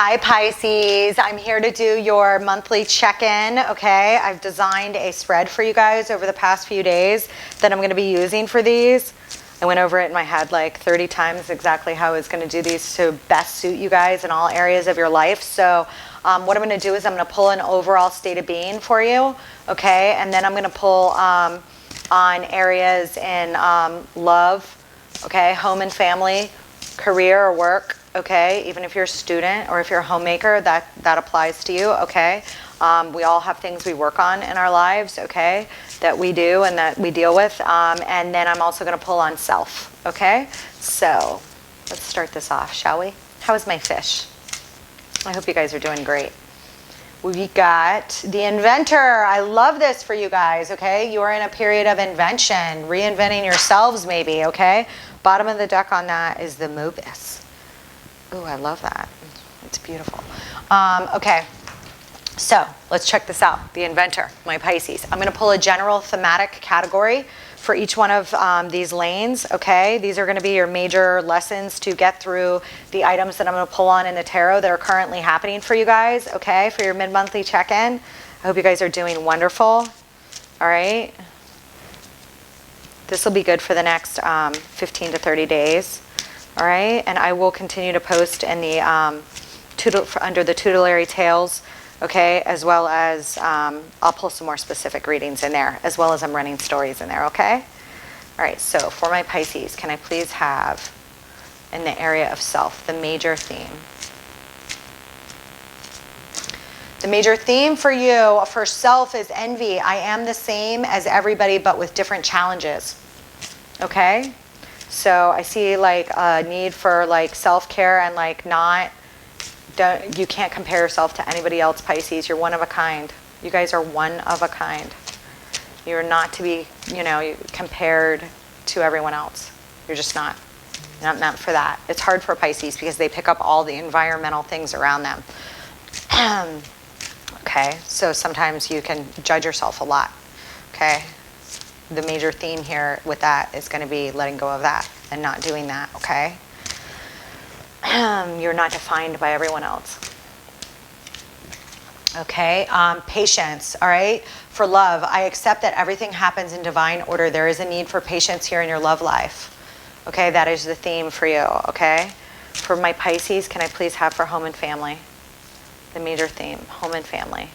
Hi Pisces, I'm here to do your monthly check-in, okay? I've designed a spread for you guys over the past few days that I'm going to be using for these. I went over it in my head like 30 times exactly how I was going to do these to best suit you guys in all areas of your life. So what I'm going to do is I'm going to pull an overall state of being for you, okay? And then I'm going to pull on areas in love, okay? Home and family, career or work. Okay, even if you're a student or if you're a homemaker, that applies to you, okay? We all have things we work on in our lives, okay, that we do and that we deal with. And then I'm also going to pull on self, okay? So let's start this off, shall we? How is my fish? I hope you guys are doing great. We got the Inventor. I love this for you guys, okay? You are in a period of invention, reinventing yourselves maybe, okay? Bottom of the deck on that is the Mobus. Ooh, I love that. It's beautiful. Okay, so let's check this out. The Inventor, my Pisces. I'm going to pull a general thematic category for each one of these lanes, okay? These are going to be your major lessons to get through the items that I'm going to pull on in the tarot that are currently happening for you guys, okay, for your mid-monthly check-in. I hope you guys are doing wonderful, all right? This will be good for the next 15 to 30 days. All right, and I will continue to post in the under the tutelary tales, okay, as well as I'll pull some more specific readings in there, as well as I'm running stories in there, okay? All right, so for my Pisces, can I please have, in the area of self, the major theme? The major theme for you, for self, is envy. I am the same as everybody, but with different challenges, okay? So I see like a need for like self-care and like you can't compare yourself to anybody else, Pisces. You're one of a kind. You guys are one of a kind. You're not to be, compared to everyone else. You're just not. You're not meant for that. It's hard for Pisces because they pick up all the environmental things around them. Okay, so sometimes you can judge yourself a lot, okay? The major theme here with that is going to be letting go of that and not doing that, okay? You're not defined by everyone else. Okay, patience, all right? For love, I accept that everything happens in divine order. There is a need for patience here in your love life. Okay, that is the theme for you, okay? For my Pisces, can I please have for home and family? The major theme, home and family.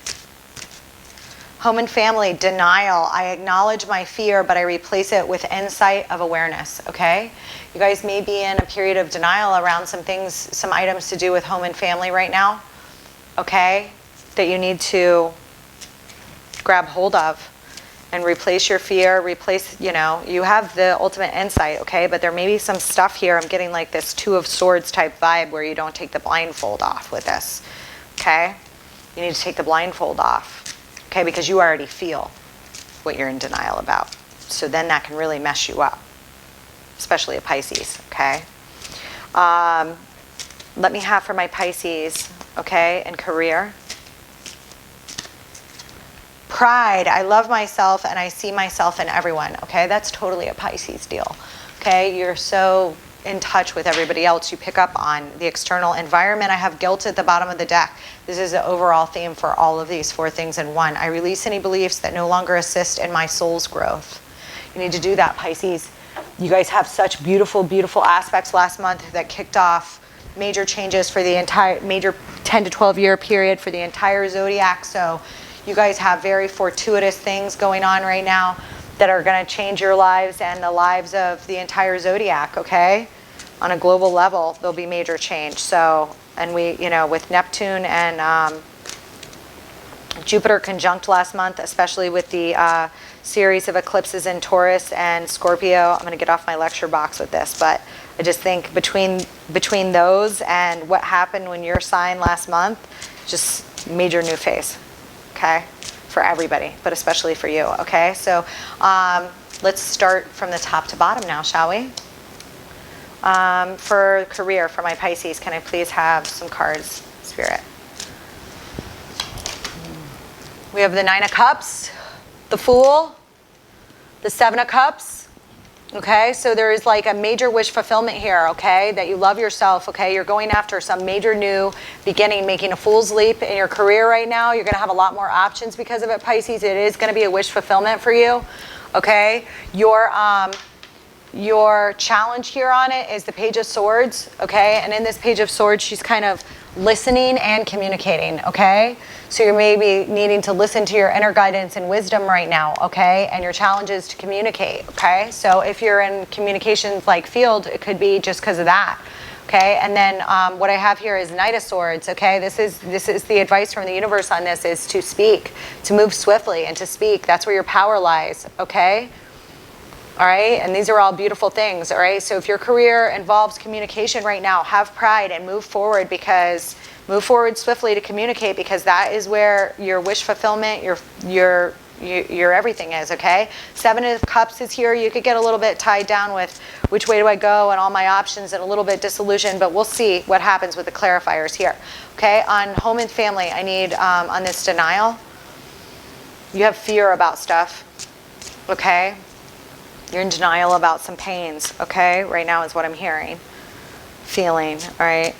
Home and family, denial. I acknowledge my fear, but I replace it with insight of awareness, okay? You guys may be in a period of denial around some things, some items to do with home and family right now, okay? That you need to grab hold of and replace your fear, you have the ultimate insight, okay? But there may be some stuff here. I'm getting like this Two of Swords type vibe where you don't take the blindfold off with this, okay? You need to take the blindfold off. Okay, because you already feel what you're in denial about. So then that can really mess you up, especially a Pisces, okay? Let me have for my Pisces, okay, and career. Pride, I love myself and I see myself in everyone, okay? That's totally a Pisces deal, okay? You're so in touch with everybody else. You pick up on the external environment. I have guilt at the bottom of the deck. This is the overall theme for all of these 4 things in one. I release any beliefs that no longer assist in my soul's growth. You need to do that, Pisces. You guys have such beautiful, beautiful aspects last month that kicked off major changes for the entire major 10 to 12 year period for the entire zodiac. So you guys have very fortuitous things going on right now that are going to change your lives and the lives of the entire zodiac, okay? On a global level, there'll be major change. So, and we, with Neptune and Jupiter conjunct last month, especially with the series of eclipses in Taurus and Scorpio. I'm going to get off my lecture box with this, but I just think between those and what happened when your sign last month, just major new phase, okay? For everybody, but especially for you, okay? So let's start from the top to bottom now, shall we? For career, for my Pisces, can I please have some cards, Spirit? We have the 9 of Cups, the Fool, the 7 of Cups, Okay, so there is like a major wish fulfillment here, okay, that you love yourself, okay? You're going after some major new beginning, making a fool's leap in your career right now. You're going to have a lot more options because of it, Pisces. It is going to be a wish fulfillment for you, okay? Your challenge here on it is the Page of Swords, okay? And in this Page of Swords, she's kind of listening and communicating, okay? So you're maybe needing to listen to your inner guidance and wisdom right now, okay? And your challenge is to communicate, okay? So if you're in communications like field, it could be just because of that, okay? And then what I have here is Knight of Swords, okay? This is the advice from the universe on this, is to speak, to move swiftly and to speak. That's where your power lies, okay? All right, and these are all beautiful things, all right? So if your career involves communication right now, have pride and move forward swiftly to communicate, because that is where your wish fulfillment, your everything is, okay? Seven of Cups is here. You could get a little bit tied down with which way do I go and all my options and a little bit disillusioned, but we'll see what happens with the clarifiers here, okay? On home and family, I need, on this denial, you have fear about stuff, okay? You're in denial about some pains, okay? Right now is what I'm hearing, feeling, all right?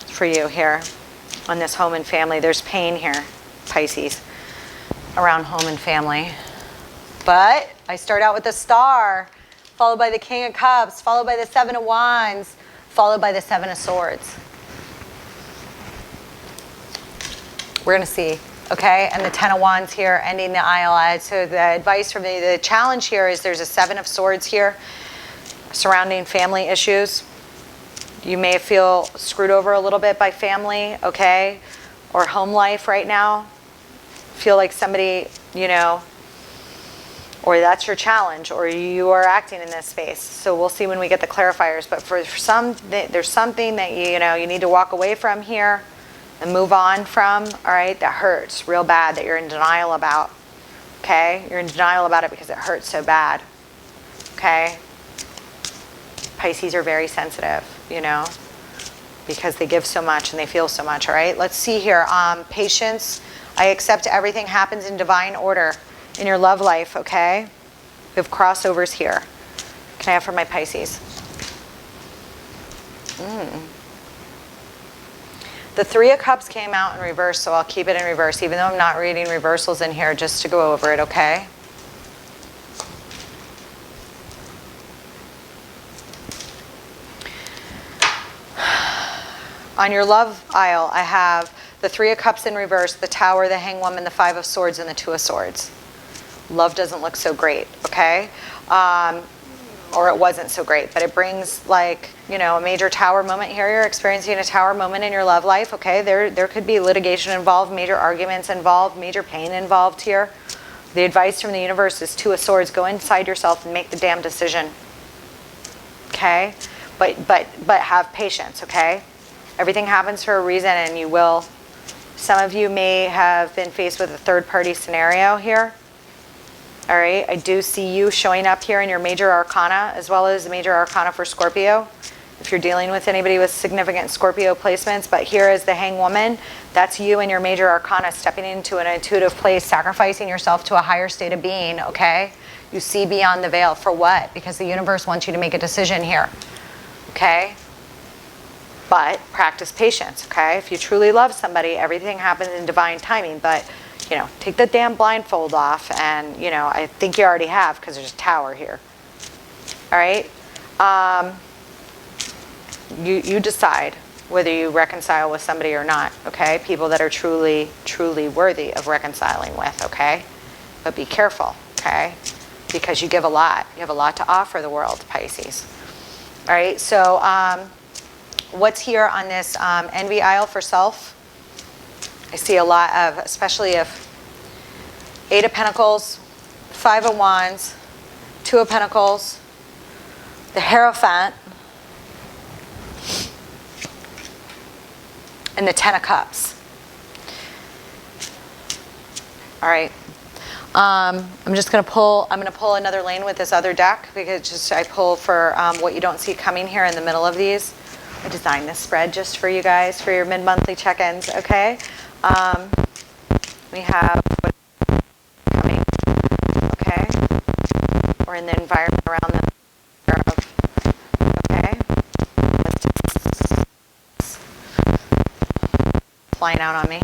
For you here on this home and family. There's pain here, Pisces, around home and family. But I start out with the Star, followed by the King of Cups, followed by the Seven of Wands, followed by the Seven of Swords. We're going to see. Okay, and the Ten of Wands here, ending the aisle. So the advice from me, the challenge here is there's a Seven of Swords here surrounding family issues. You may feel screwed over a little bit by family, okay, or home life right now. Feel like somebody, you know, or that's your challenge, or you are acting in this space. So we'll see when we get the clarifiers. But for some, there's something that you need to walk away from here and move on from, all right, that hurts real bad, that you're in denial about, okay? You're in denial about it because it hurts so bad, okay? Pisces are very sensitive, you know, because they give so much and they feel so much, all right? Let's see here. Patience. I accept everything happens in divine order in your love life, okay? We have crossovers here. Can I have for my Pisces? The Three of Cups came out in reverse, so I'll keep it in reverse, even though I'm not reading reversals in here, just to go over it, okay? On your love aisle, I have the Three of Cups in reverse, the Tower, the Hangwoman, the Five of Swords, and the Two of Swords. Love doesn't look so great, okay? Or it wasn't so great, but it brings like, you know, a major tower moment here. You're experiencing a tower moment in your love life, okay? There could be litigation involved, major arguments involved, major pain involved here. The advice from the universe is Two of Swords. Go inside yourself and make the damn decision, okay? But have patience, okay? Everything happens for a reason, and you will. Some of you may have been faced with a third-party scenario here. All right, I do see you showing up here in your major arcana, as well as the major arcana for Scorpio, if you're dealing with anybody with significant Scorpio placements. But here is the Hangwoman. That's you in your major arcana, stepping into an intuitive place, sacrificing yourself to a higher state of being, okay? You see beyond the veil. For what? Because the universe wants you to make a decision here, okay? But practice patience, okay? If you truly love somebody, everything happens in divine timing, but you know, take the damn blindfold off, and, you know, I think you already have, because there's a tower here. All right? You decide whether you reconcile with somebody or not, okay? People that are truly, truly worthy of reconciling with, okay? But be careful, okay? Because you give a lot. You have a lot to offer the world, Pisces. All right? So what's here on this envy aisle for self? I see a lot of, especially if Eight of Pentacles, Five of Wands, Two of Pentacles, the Hierophant, and the Ten of Cups. All right. I'm just going to pull, I'm going to pull another lane with this other deck, because just I pull for what you don't see coming here in the middle of these. I designed this spread just for you guys, for your mid-monthly check-ins, okay? We have what's coming, okay? We're in and the environment around them. Okay? Flying out on me.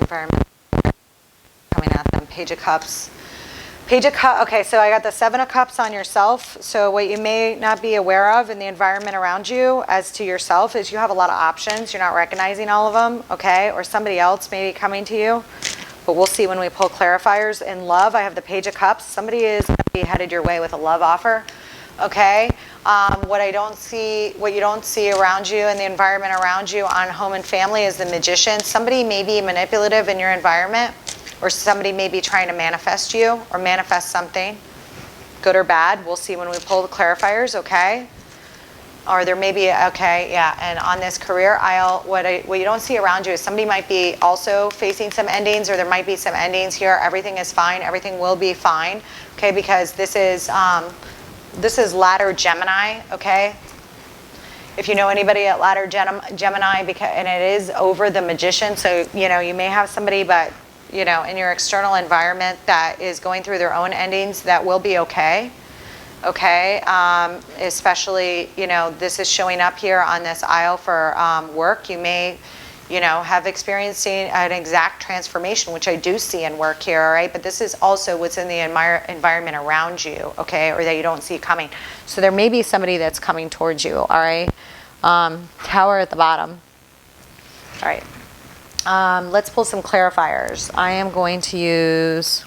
Environment coming at them. Page of Cups. Page of Cups. Okay, so I got the Seven of Cups on yourself. So what you may not be aware of in the environment around you as to yourself is you have a lot of options. You're not recognizing all of them, okay? Or somebody else may be coming to you. But we'll see when we pull clarifiers. In love, I have the Page of Cups. Somebody is going to be headed your way with a love offer, okay? What you don't see around you and the environment around you on home and family is the Magician. Somebody may be manipulative in your environment, or somebody may be trying to manifest you or manifest something, good or bad. We'll see when we pull the clarifiers, okay? Or there may be, okay, yeah. And on this career aisle, what you don't see around you is somebody might be also facing some endings, or there might be some endings here. Everything is fine. Everything will be fine, okay? Because this is ladder Gemini, okay? If you know anybody at ladder Gemini, and it is over the Magician, so, you know, you may have somebody, but, you know, in your external environment that is going through their own endings, that will be okay, okay? Especially, you know, this is showing up here on this aisle for work. You may, you know, have experiencing an exact transformation, which I do see in work here, all right? But this is also what's in the environment around you, okay, or that you don't see coming. So there may be somebody that's coming towards you, all right? Tower at the bottom. All right. Let's pull some clarifiers. I'm going to use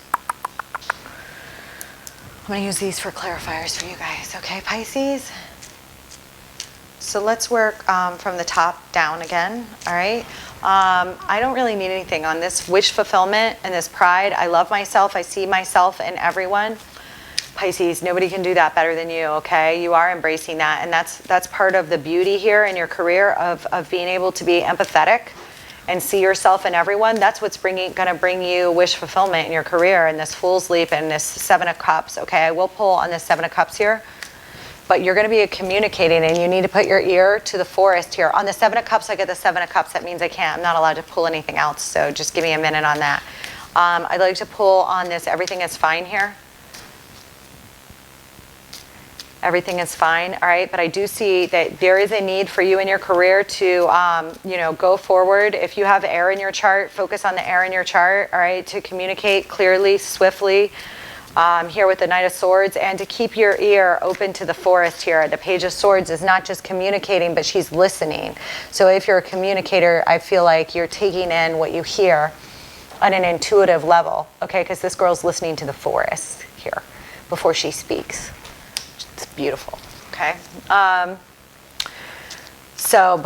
these for clarifiers for you guys, okay, Pisces? So let's work from the top down again, all right? I don't really need anything on this wish fulfillment and this pride. I love myself. I see myself in everyone. Pisces, nobody can do that better than you, okay? You are embracing that, and that's part of the beauty here in your career of being able to be empathetic and see yourself in everyone. That's what's going to bring you wish fulfillment in your career, and this Fool's Leap and this Seven of Cups, okay? I will pull on this Seven of Cups here. But you're going to be communicating, and you need to put your ear to the forest here. On the Seven of Cups, I get the Seven of Cups. That means I'm not allowed to pull anything else. So just give me a minute on that. I'd like to pull on this Everything is Fine here. Everything is fine, all right? But I do see that there is a need for you in your career to, you know, go forward. If you have air in your chart, focus on the air in your chart, all right? To communicate clearly, swiftly. Here with the Knight of Swords, and to keep your ear open to the forest here. The Page of Swords is not just communicating, but she's listening. So if you're a communicator, I feel like you're taking in what you hear on an intuitive level, okay? Because this girl's listening to the forest here before she speaks. It's beautiful, okay? But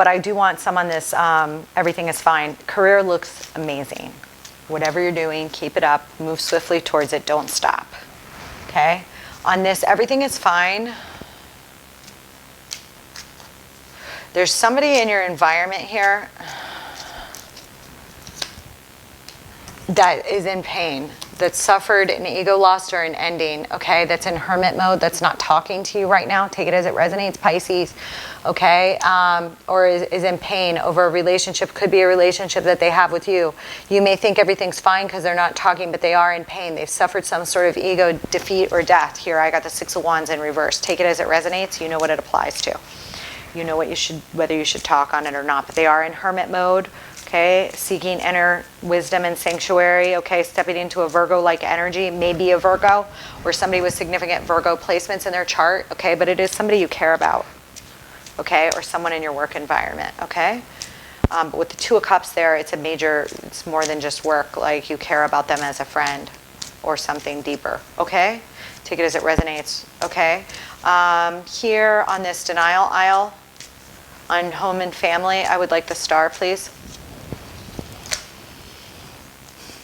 I do want some on this Everything is Fine. Career looks amazing. Whatever you're doing, keep it up. Move swiftly towards it. Don't stop. Okay? On this, Everything is Fine. There's somebody in your environment here that is in pain, that suffered an ego loss or an ending, okay? That's in hermit mode, that's not talking to you right now. Take it as it resonates, Pisces, okay? Or is in pain over a relationship. Could be a relationship that they have with you. You may think everything's fine because they're not talking, but they are in pain. They've suffered some sort of ego defeat or death. Here, I got the Six of Wands in reverse. Take it as it resonates. You know what it applies to. You know whether you should talk on it or not. But they are in hermit mode. Okay, seeking inner wisdom and sanctuary, okay, stepping into a Virgo-like energy, maybe a Virgo, or somebody with significant Virgo placements in their chart, okay, but it is somebody you care about, okay, or someone in your work environment, okay? But with the Two of Cups there, it's more than just work, like you care about them as a friend or something deeper, okay? Take it as it resonates, okay? Here on this denial aisle, on home and family, I would like the star, please.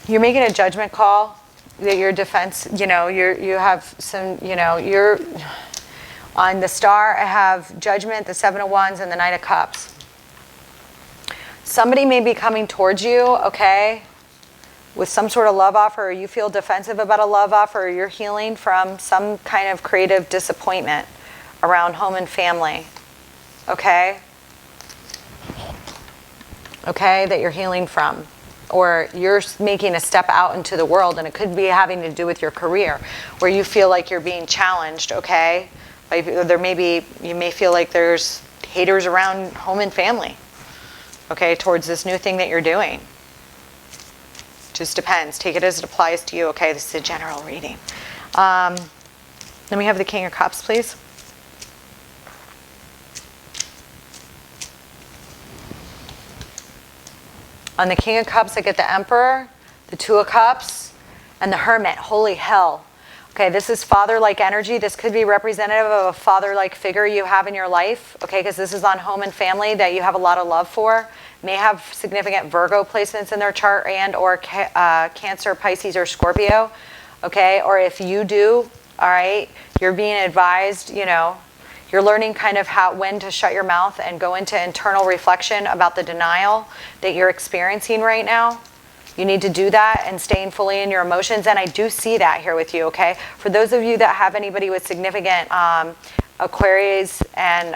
You're making a judgment call that your defense, you have some, you're on the star. I have Judgment, the Seven of Wands, and the Knight of Cups. Somebody may be coming towards you, okay? with some sort of love offer, or you feel defensive about a love offer, or you're healing from some kind of creative disappointment around home and family. Okay? Okay, that you're healing from. Or you're making a step out into the world, and it could be having to do with your career, where you feel like you're being challenged, okay? You may feel like there's haters around home and family, okay, towards this new thing that you're doing. Just depends. Take it as it applies to you, okay? This is a general reading. Let me have the King of Cups, please. On the King of Cups, I get the Emperor, the Two of Cups, and the Hermit. Holy hell. Okay, this is father-like energy. This could be representative of a father-like figure you have in your life, okay, because this is on home and family that you have a lot of love for. May have significant Virgo placements in their chart and or Cancer, Pisces, or Scorpio, okay? Or if you do, all right, you're being advised, you know, you're learning kind of when to shut your mouth and go into internal reflection about the denial that you're experiencing right now. You need to do that and staying fully in your emotions. And I do see that here with you, okay? For those of you that have anybody with significant Aquarius and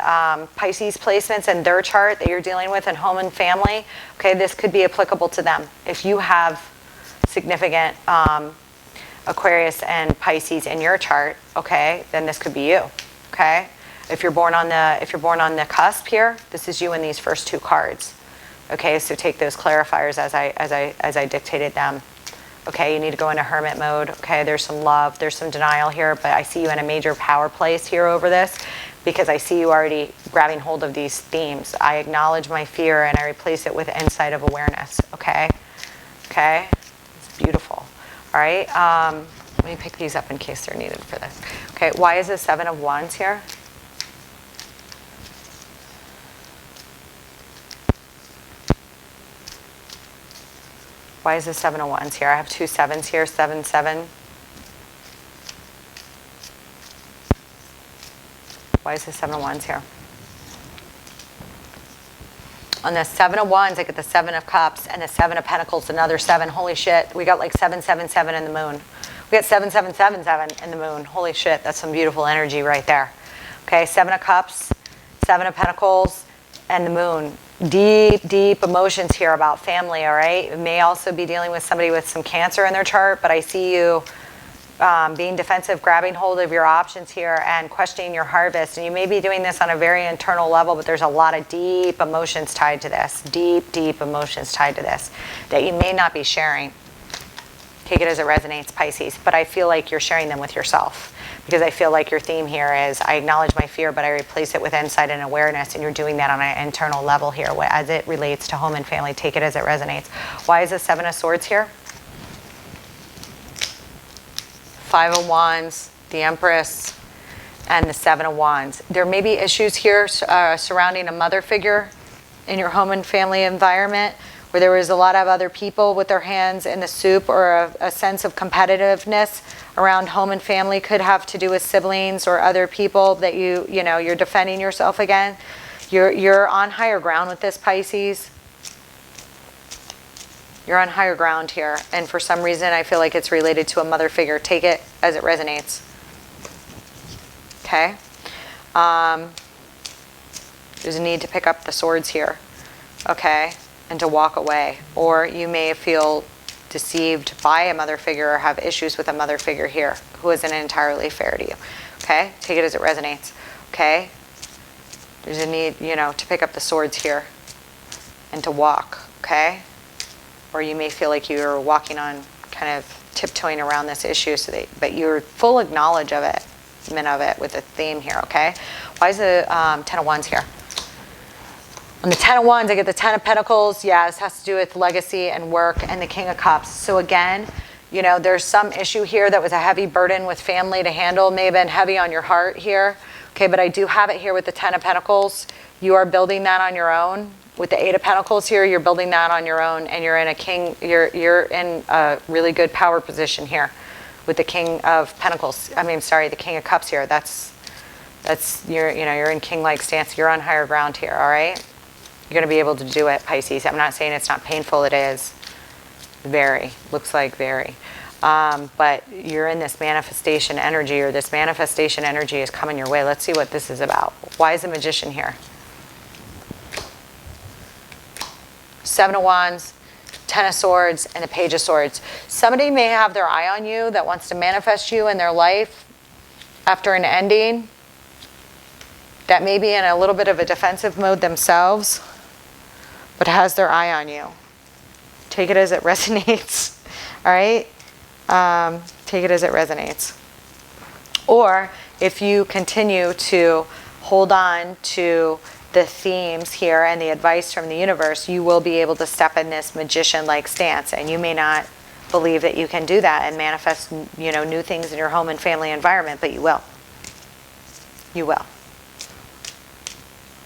Pisces placements in their chart that you're dealing with in home and family, okay, this could be applicable to them. If you have significant Aquarius and Pisces in your chart, okay, then this could be you, okay? If you're born on the cusp here, this is you in these first two cards. Okay, so take those clarifiers as I dictated them. Okay, you need to go into hermit mode. Okay, there's some love, there's some denial here, but I see you in a major power place here over this because I see you already grabbing hold of these themes. I acknowledge my fear and I replace it with insight of awareness. Okay, okay, it's beautiful. All right, let me pick these up in case they're needed for this. Okay, why is the Seven of Wands here? Why is the Seven of Wands here? I have two sevens here, 7, 7. Why is the Seven of Wands here? On the Seven of Wands, I get the Seven of Cups and the Seven of Pentacles, another 7. Holy shit, we got like 7, 7, 7 in the moon. We got 7, 7, 7, 7 in the moon. Holy shit, that's some beautiful energy right there. Okay, 7 of Cups, 7 of Pentacles, and the moon. Deep, deep emotions here about family, all right? You may also be dealing with somebody with some Cancer in their chart, but I see you being defensive, grabbing hold of your options here and questioning your harvest. And you may be doing this on a very internal level, but there's a lot of deep emotions tied to this. Deep, deep emotions tied to this that you may not be sharing. Take it as it resonates, Pisces. But I feel like you're sharing them with yourself. Because I feel like your theme here is I acknowledge my fear, but I replace it with insight and awareness, and you're doing that on an internal level here as it relates to home and family. Take it as it resonates. Why is the Seven of Swords here? 5 of Wands, the Empress, and the 7 of Wands. There may be issues here surrounding a mother figure in your home and family environment where there was a lot of other people with their hands in the soup, or a sense of competitiveness around home and family. Could have to do with siblings or other people that you're defending yourself against. You're on higher ground with this, Pisces. You're on higher ground here, and for some reason I feel like it's related to a mother figure. Take it as it resonates. Okay. There's a need to pick up the swords here. Okay. And to walk away. Or you may feel deceived by a mother figure or have issues with a mother figure here who isn't entirely fair to you. Okay? Take it as it resonates. Okay? There's a need, to pick up the swords here and to walk. Okay? Or you may feel like you're walking on, kind of tiptoeing around this issue, but you're full of knowledge of it with the theme here. Okay? Why is the 10 of Wands here? On the 10 of Wands, I get the 10 of Pentacles. Yeah, this has to do with legacy and work, and the King of Cups. So again, there's some issue here that was a heavy burden with family to handle. May have been heavy on your heart here. Okay, but I do have it here with the 10 of Pentacles. You are building that on your own. With the 8 of Pentacles here, you're building that on your own, and you're in a really good power position here with the King of Pentacles. The King of Cups here. That's you're in king-like stance. You're on higher ground here, all right? You're going to be able to do it, Pisces. I'm not saying it's not painful. It is. Very. Looks like very. But you're in this manifestation energy, or this manifestation energy is coming your way. Let's see what this is about. Why is the Magician here? 7 of Wands, 10 of Swords, and the Page of Swords. Somebody may have their eye on you that wants to manifest you in their life after an ending, that may be in a little bit of a defensive mode themselves, but has their eye on you. Take it as it resonates, all right? Take it as it resonates. Or if you continue to hold on to the themes here and the advice from the universe, you will be able to step in this magician-like stance, and you may not believe that you can do that and manifest, you know, new things in your home and family environment, but you will. You will.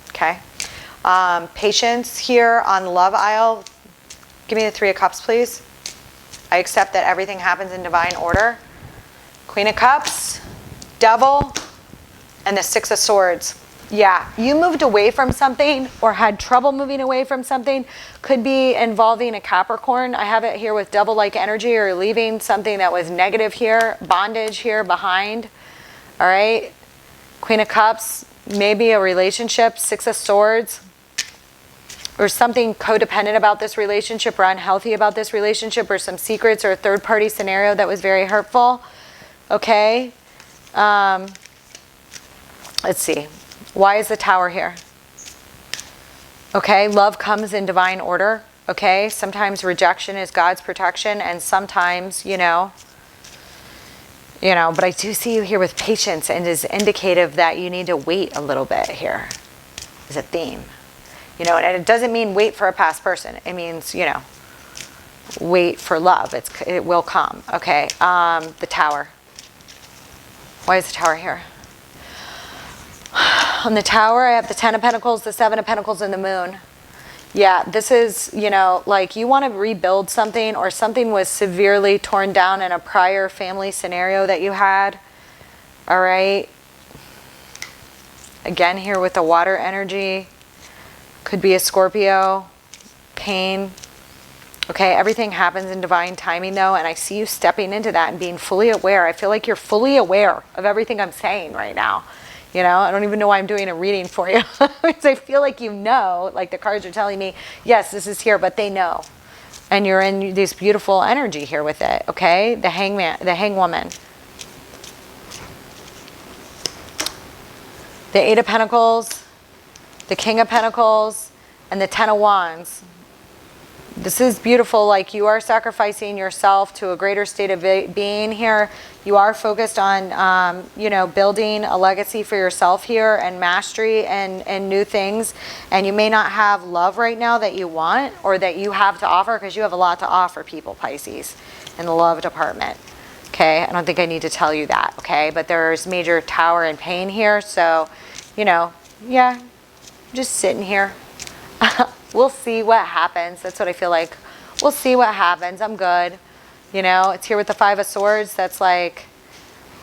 Okay? Patience here on the love aisle. Give me the 3 of Cups, please. I accept that everything happens in divine order. Queen of Cups, Devil, and the 6 of Swords. Yeah, you moved away from something or had trouble moving away from something. Could be involving a Capricorn. I have it here with Devil-like energy, or leaving something that was negative here, bondage here behind. All right. Queen of Cups, maybe a relationship. 6 of Swords, or something codependent about this relationship, or unhealthy about this relationship, or some secrets, or a third-party scenario that was very hurtful. Okay. Let's see. Why is the Tower here? Okay, love comes in divine order. Okay, sometimes rejection is God's protection, and sometimes, you know, but I do see you here with patience, and is indicative that you need to wait a little bit here, is a theme. You know, and it doesn't mean wait for a past person. It means, you know, wait for love. It will come. Okay, the Tower. Why is the Tower here? On the Tower, I have the 10 of Pentacles, the 7 of Pentacles, and the Moon. Yeah, this is, you know, like you want to rebuild something, or something was severely torn down in a prior family scenario that you had. All right. Again, here with the water energy. Could be a Scorpio. Pain. Okay, everything happens in divine timing, though, and I see you stepping into that and being fully aware. I feel like you're fully aware of everything I'm saying right now. You know, I don't even know why I'm doing a reading for you. Because I feel like you know, like the cards are telling me, yes, this is here, but they know. And you're in this beautiful energy here with it, okay? The Hangman, the Hangwoman. The 8 of Pentacles, the King of Pentacles, and the 10 of Wands. This is beautiful. Like, you are sacrificing yourself to a greater state of being here. You are focused on, you know, building a legacy for yourself here, and mastery, and new things. And you may not have love right now that you want, or that you have to offer, because you have a lot to offer people, Pisces, in the love department. Okay, I don't think I need to tell you that, okay? But there's major Tower and pain here. So, you know, yeah, just sitting here. We'll see what happens. That's what I feel like. We'll see what happens. I'm good. You know, it's here with the 5 of Swords. That's like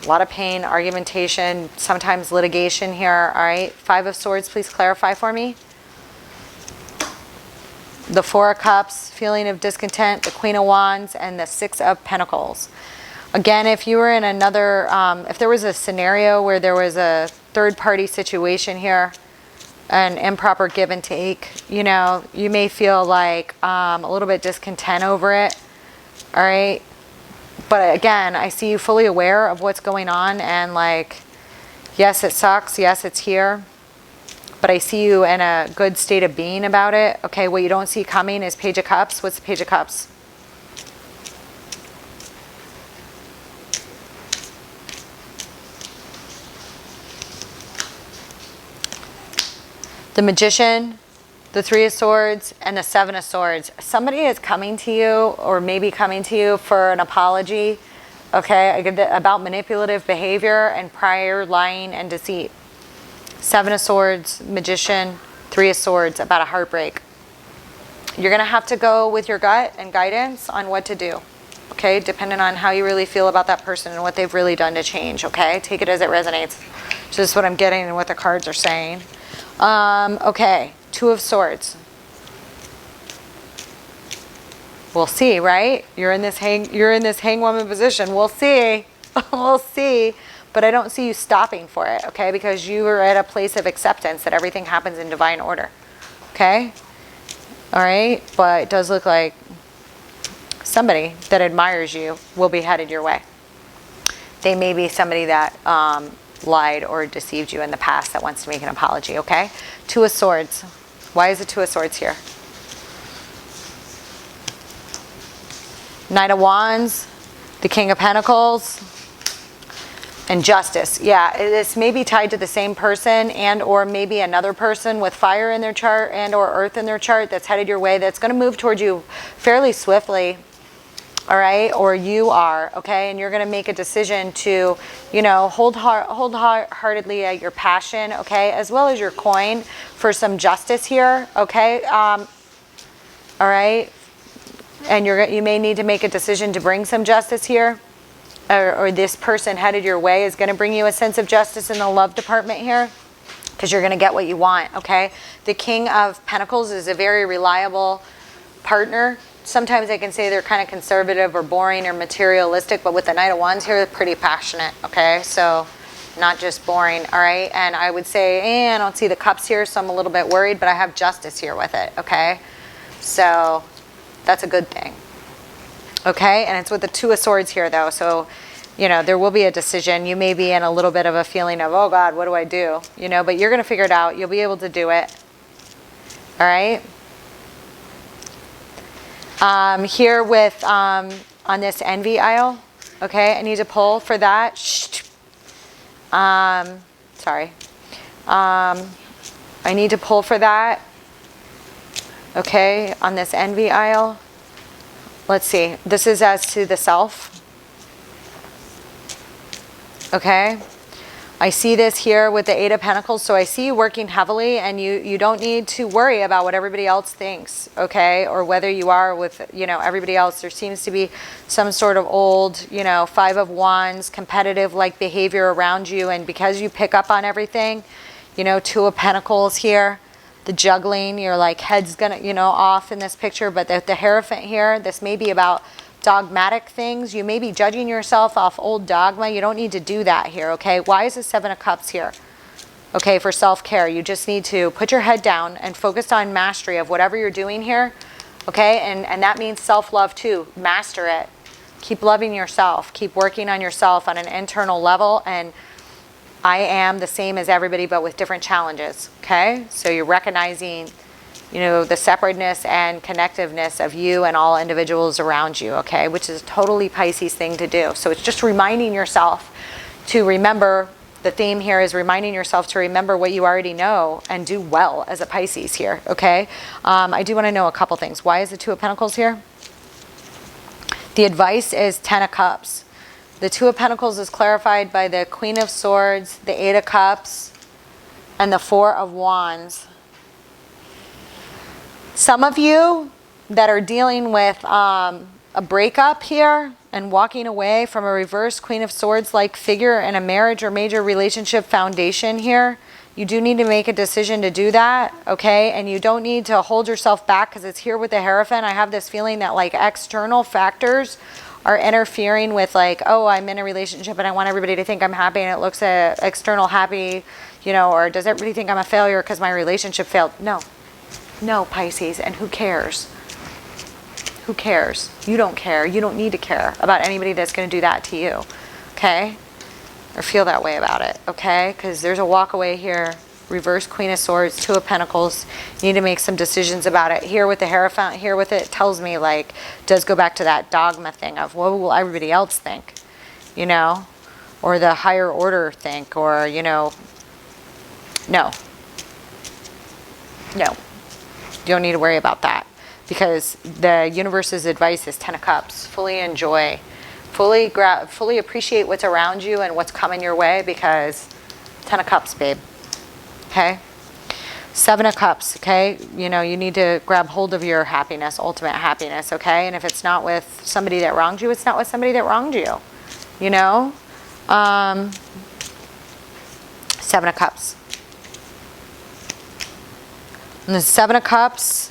a lot of pain, argumentation, sometimes litigation here. All right. 5 of Swords, please clarify for me. The 4 of Cups, feeling of discontent, the Queen of Wands, and the 6 of Pentacles. Again, if you were in another, if there was a scenario where there was a third-party situation here, an improper give and take, you know, you may feel like a little bit discontent over it. All right. But again, I see you fully aware of what's going on, and like, yes, it sucks. Yes, it's here. But I see you in a good state of being about it. Okay, what you don't see coming is Page of Cups. What's the Page of Cups? The Magician, the 3 of Swords, and the 7 of Swords. Somebody is coming to you, or maybe coming to you for an apology. Okay, I get that, about manipulative behavior and prior lying and deceit. 7 of Swords, Magician, 3 of Swords, about a heartbreak. You're going to have to go with your gut and guidance on what to do. Okay, depending on how you really feel about that person and what they've really done to change. Okay, take it as it resonates. Just what I'm getting and what the cards are saying. Okay, 2 of Swords. We'll see, right? You're in this hangwoman position. We'll see. We'll see. But I don't see you stopping for it, okay? Because you are at a place of acceptance that everything happens in divine order. Okay? All right? But it does look like somebody that admires you will be headed your way. They may be somebody that lied or deceived you in the past that wants to make an apology, okay? Two of Swords. Why is the Two of Swords here? Knight of Wands, the King of Pentacles, and Justice. Yeah, this may be tied to the same person and or maybe another person with fire in their chart and or earth in their chart that's headed your way, that's going to move towards you fairly swiftly. All right, or you are, okay, and you're going to make a decision to, you know, hold heartedly at your passion, okay, as well as your coin for some justice here, okay. All right, and you may need to make a decision to bring some justice here, or this person headed your way is going to bring you a sense of justice in the love department here, because you're going to get what you want, okay. The King of Pentacles is a very reliable partner. Sometimes I can say they're kind of conservative or boring or materialistic, but with the Knight of Wands here, they're pretty passionate, okay? So not just boring, all right? And I would say, I don't see the Cups here, so I'm a little bit worried, but I have Justice here with it, okay? So that's a good thing, okay? And it's with the Two of Swords here, though, so, you know, there will be a decision. You may be in a little bit of a feeling of, oh, God, what do I do? You know, but you're going to figure it out. You'll be able to do it, all right? Here with, on this envy aisle, okay, I need to pull for that. Sorry. I need to pull for that, okay, on this envy aisle. Let's see. This is as to the self, okay. I see this here with the Eight of Pentacles, so I see you working heavily, and you don't need to worry about what everybody else thinks, okay, or whether you are with, you know, everybody else. There seems to be some sort of old, you know, Five of Wands, competitive-like behavior around you, and because you pick up on everything, you know, Two of Pentacles here, the juggling, your like head's gonna, you know, off in this picture, but the Hierophant here, this may be about dogmatic things. You may be judging yourself off old dogma. You don't need to do that here, okay? Why is the Seven of Cups here? Okay, for self-care. You just need to put your head down and focus on mastery of whatever you're doing here, okay? And that means self-love too. Master it. Keep loving yourself. Keep working on yourself on an internal level. And I am the same as everybody, but with different challenges, okay? So you're recognizing, you know, the separateness and connectiveness of you and all individuals around you, okay? Which is a totally Pisces thing to do. So it's just reminding yourself to remember, the theme here is reminding yourself to remember what you already know and do well as a Pisces here, okay? I do want to know a couple things. Why is the Two of Pentacles here? The advice is Ten of Cups. The Two of Pentacles is clarified by the Queen of Swords, the Eight of Cups, and the Four of Wands. Some of you that are dealing with a breakup here and walking away from a reverse Queen of Swords like figure in a marriage or major relationship foundation here, you do need to make a decision to do that, okay? And you don't need to hold yourself back because it's here with the Hierophant. I have this feeling that like external factors are interfering with like, oh, I'm in a relationship and I want everybody to think I'm happy and it looks at external happy, you know, or does everybody think I'm a failure because my relationship failed? No. No, Pisces, and who cares? Who cares? You don't care. You don't need to care about anybody that's going to do that to you, okay? Or feel that way about it, okay? Because there's a walk away here. Reverse Queen of Swords, Two of Pentacles. You need to make some decisions about it. Here with the Hierophant, here with it tells me like, does go back to that dogma thing of what will everybody else think, you know? Or the higher order think, or, you know, no. No. You don't need to worry about that because the universe's advice is Ten of Cups. Fully enjoy, fully appreciate what's around you and what's coming your way because Ten of Cups, babe. Okay? Seven of Cups, okay? You know, you need to grab hold of your happiness, ultimate happiness, okay? And if it's not with somebody that wronged you, it's not with somebody that wronged you, you know? Seven of Cups. And the Seven of Cups,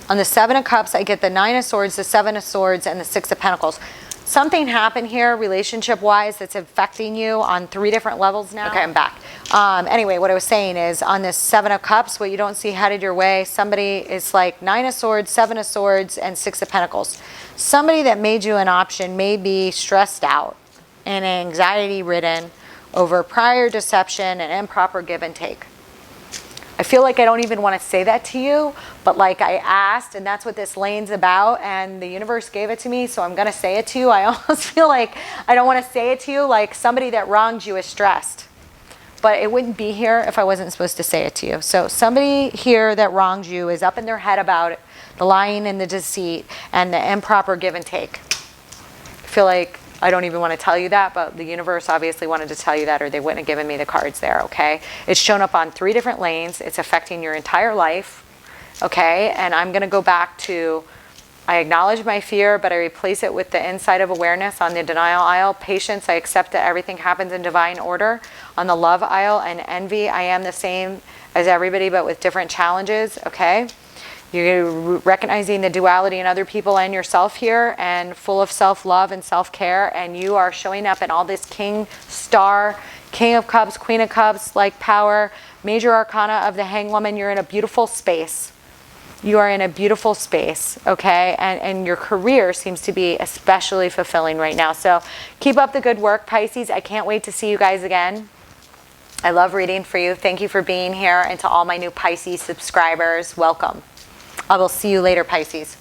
On the Seven of Cups, I get the Nine of Swords, the Seven of Swords, and the Six of Pentacles. Something happened here relationship-wise that's affecting you on 3 different levels now. Okay, I'm back. Anyway, what I was saying is on this Seven of Cups, what you don't see headed your way, somebody is like Nine of Swords, Seven of Swords, and Six of Pentacles. Somebody that made you an option may be stressed out and anxiety-ridden over prior deception and improper give and take. I feel like I don't even want to say that to you, but like I asked, and that's what this lane's about, and the universe gave it to me, so I'm going to say it to you. I almost feel like I don't want to say it to you, like somebody that wronged you is stressed. But it wouldn't be here if I wasn't supposed to say it to you. So somebody here that wronged you is up in their head about it, the lying and the deceit and the improper give and take. I feel like I don't even want to tell you that, but the universe obviously wanted to tell you that, or they wouldn't have given me the cards there, okay? It's shown up on 3 different lanes. It's affecting your entire life, okay? And I'm going to go back to, I acknowledge my fear, but I replace it with the insight of awareness on the denial aisle. Patience, I accept that everything happens in divine order. On the love aisle, and envy, I am the same as everybody, but with different challenges, okay? You're recognizing the duality in other people and yourself here, and full of self-love and self-care, and you are showing up in all this King, Star, King of Cups, Queen of Cups, like power, major arcana of the Hanged Woman. You're in a beautiful space. You are in a beautiful space, okay? And your career seems to be especially fulfilling right now. So keep up the good work, Pisces. I can't wait to see you guys again. I love reading for you. Thank you for being here. And to all my new Pisces subscribers, welcome. I will see you later, Pisces.